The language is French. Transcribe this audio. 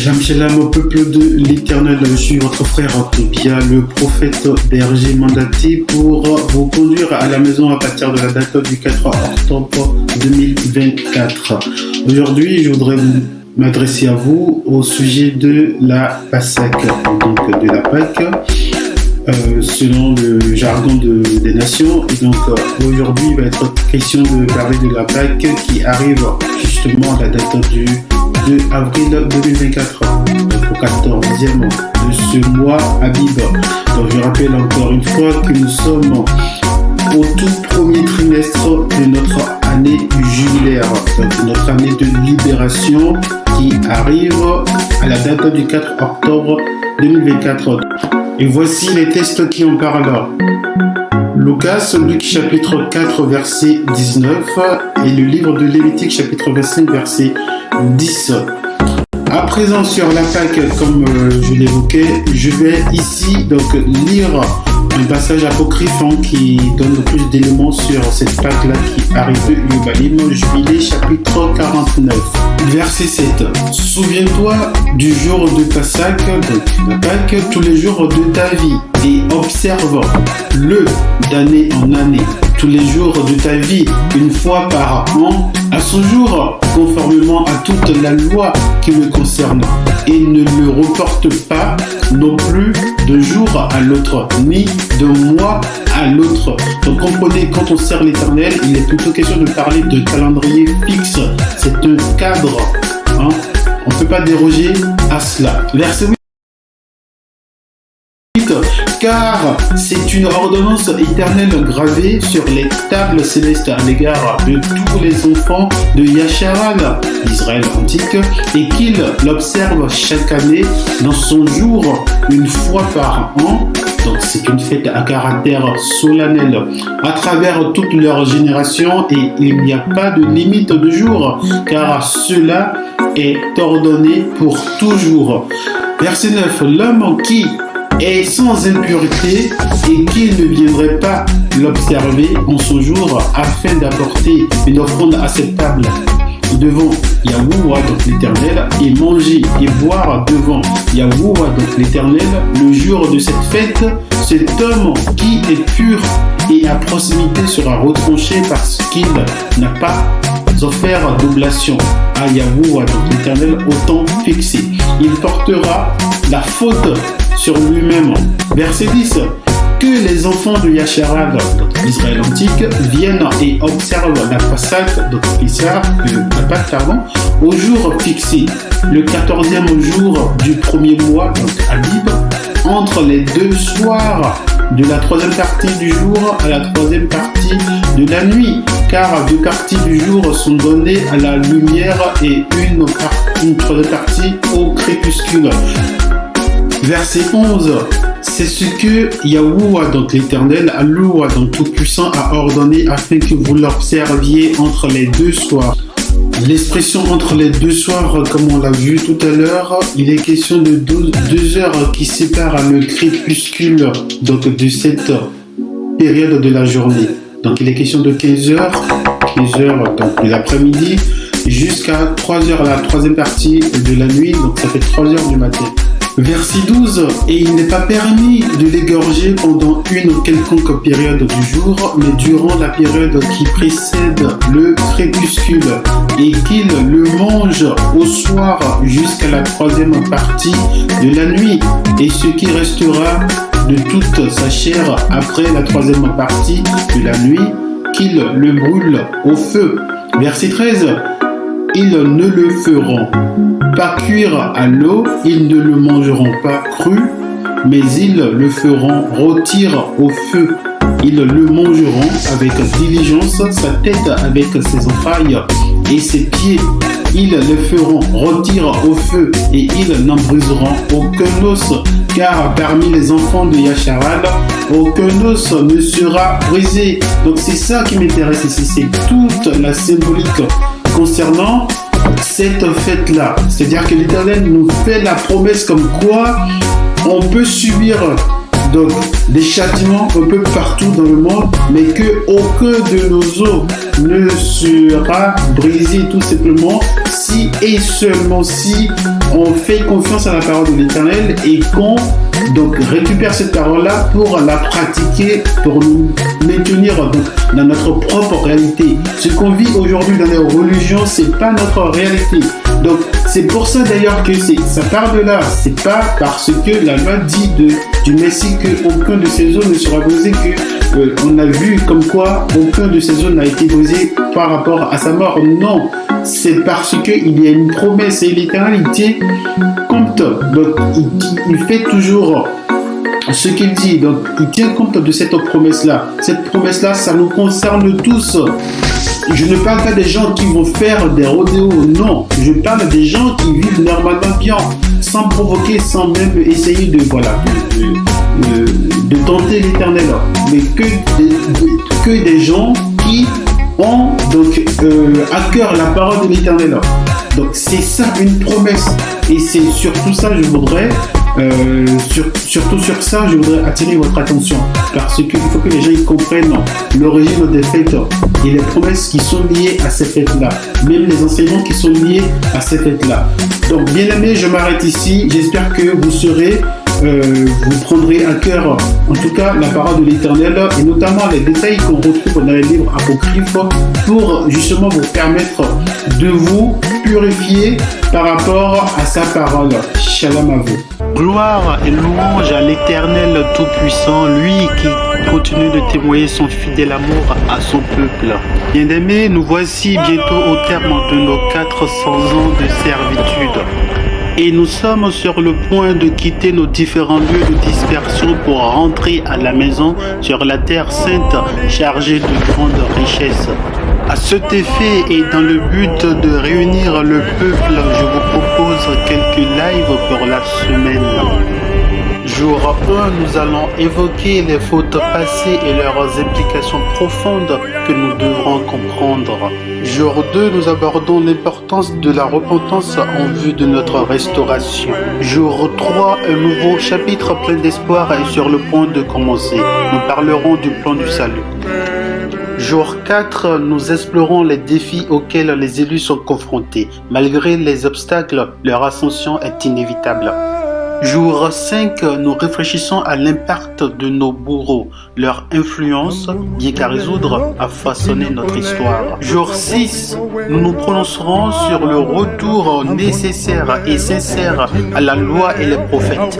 Shalom, shalom au peuple de l'Éternel, je suis votre frère Tobia, le prophète berger mandaté pour vous conduire à la maison à partir de la date du 4 octobre 2024. Aujourd'hui, je voudrais m'adresser à vous au sujet de la Pâque, donc de la Pâque, selon le jargon des nations. Et donc aujourd'hui, il va être question de parler de la Pâque qui arrive justement à la date du 2 avril 2024, donc au 14e de ce mois Abib. Donc je rappelle encore une fois que nous sommes au tout premier trimestre de notre année jubilaire, donc notre année de libération qui arrive à la date du 4 octobre 2024. Et voici les textes qui en parlent. Luc chapitre 4 verset 19 et le livre de Lévitique chapitre 25 verset 10. À présent sur la Pâque, comme je l'évoquais, je vais ici donc lire un passage apocryphe qui donne plus d'éléments sur cette Pâque-là qui arrive de Yubalim, Jubilé chapitre 49, verset 7. Souviens-toi du jour de ta Pâque, donc la Pâque, tous les jours de ta vie, et observe-le d'année en année, tous les jours de ta vie, une fois par an, à son jour, conformément à toute la loi qui me concerne, et ne le reporte pas non plus de jour à l'autre, ni de mois à l'autre. Donc comprenez, quand on sert l'Éternel, il est plutôt question de parler de calendrier fixe. C'est un cadre. On ne peut pas déroger à cela. Verset 8. Car c'est une ordonnance éternelle gravée sur les tables célestes à l'égard de tous les enfants de Yasharal, d'Israël antique, et qu'ils l'observent chaque année dans son jour, une fois par an. Donc c'est une fête à caractère solennel à travers toute leur génération, et il n'y a pas de limite de jour, car cela est ordonné pour toujours. Verset 9. L'homme qui est sans impureté et qui ne viendrait pas l'observer en son jour afin d'apporter une offrande acceptable devant Yahuwah, donc l'Éternel, et manger et boire devant Yahuwah, donc l'Éternel, le jour de cette fête, cet homme qui est pur et à proximité sera retranché parce qu'il n'a pas offert d'oblation à Yahuwah, donc l'Éternel, au temps fixé. Il portera la faute sur lui-même. Verset 10. Que les enfants de Yasharal, donc Israël antique, viennent et observent la Pâque, donc la Pâque, au jour fixé, le 14e jour du premier mois, donc Abib, entre les deux soirs de la troisième partie du jour à la troisième partie de la nuit, car deux parties du jour sont données à la lumière et une troisième partie au crépuscule. Verset 11. C'est ce que Yahuwah, donc l'Éternel, Alloua, donc Tout-Puissant, a ordonné afin que vous l'observiez entre les deux soirs. L'expression entre les deux soirs, comme on l'a vu tout à l'heure, il est question de 2 heures qui séparent le crépuscule donc de cette période de la journée. Donc il est question de 15 heures donc de l'après-midi jusqu'à 3 heures, la troisième partie de la nuit, donc ça fait 3 heures du matin. Verset 12. Et il n'est pas permis de l'égorger pendant une quelconque période du jour, mais durant la période qui précède le crépuscule, et qu'il le mange au soir jusqu'à la troisième partie de la nuit, et ce qui restera de toute sa chair après la troisième partie de la nuit, qu'il le brûle au feu. Verset 13. Ils ne le feront pas cuire à l'eau, ils ne le mangeront pas cru, mais ils le feront rôtir au feu. Ils le mangeront avec diligence, sa tête avec ses entrailles et ses pieds. Ils le feront rôtir au feu et ils n'en briseront aucun os, car parmi les enfants de Yasharal, aucun os ne sera brisé. Donc c'est ça qui m'intéresse ici, c'est toute la symbolique concernant cette fête-là. C'est-à-dire que l'Éternel nous fait la promesse comme quoi on peut subir donc des châtiments un peu partout dans le monde, mais que aucun de nos os ne sera brisé, tout simplement si et seulement si on fait confiance à la parole de l'Éternel et qu'on donc récupère cette parole-là pour la pratiquer, pour nous maintenir donc, dans notre propre réalité. Ce qu'on vit aujourd'hui dans les religions, c'est pas notre réalité. Donc c'est pour ça d'ailleurs que ça part de là. C'est pas parce que la loi dit du Messie qu'aucun de ses os ne sera brisé que on a vu comme quoi aucun de ses os n'a été brisé par rapport à sa mort. Non, c'est parce qu'il y a une promesse et l'Éternel il tient compte. Donc il fait toujours ce qu'il dit. Donc il tient compte de cette promesse-là. Cette promesse-là, ça nous concerne tous. Je ne parle pas des gens qui vont faire des rodéos, non. Je parle des gens qui vivent normalement bien, sans provoquer, sans même essayer de tenter l'Éternel. Mais que des gens qui ont donc à cœur la parole de l'Éternel. Donc c'est ça une promesse. Et c'est surtout ça je voudrais surtout sur ça, je voudrais attirer votre attention parce qu'il faut que les gens ils comprennent l'origine des fêtes et les promesses qui sont liées à ces fêtes-là, même les enseignements qui sont liés à ces fêtes-là. Donc, bien aimés, je m'arrête ici. J'espère que vous prendrez à cœur, en tout cas, la parole de l'Éternel et notamment les détails qu'on retrouve dans les livres apocryphes pour justement vous permettre de vous purifier par rapport à sa parole. Shalom à vous. Gloire et louange à l'Éternel Tout-Puissant, lui qui continue de témoigner son fidèle amour à son peuple. Bien-aimés, nous voici bientôt au terme de nos 400 ans de servitude. Et nous sommes sur le point de quitter nos différents lieux de dispersion pour rentrer à la maison sur la terre sainte chargée de grandes richesses. À cet effet et dans le but de réunir le peuple, je vous propose quelques lives pour la semaine. Jour 1, nous allons évoquer les fautes passées et leurs implications profondes que nous devrons comprendre. Jour 2, nous abordons l'importance de la repentance en vue de notre restauration. Jour 3, un nouveau chapitre plein d'espoir est sur le point de commencer. Nous parlerons du plan du salut. Jour 4, nous explorons les défis auxquels les élus sont confrontés. Malgré les obstacles, leur ascension est inévitable. Jour 5, nous réfléchissons à l'impact de nos bourreaux. Leur influence, bien qu'à résoudre, a façonné notre histoire. Jour 6, nous nous prononcerons sur le retour nécessaire et sincère à la loi et les prophètes.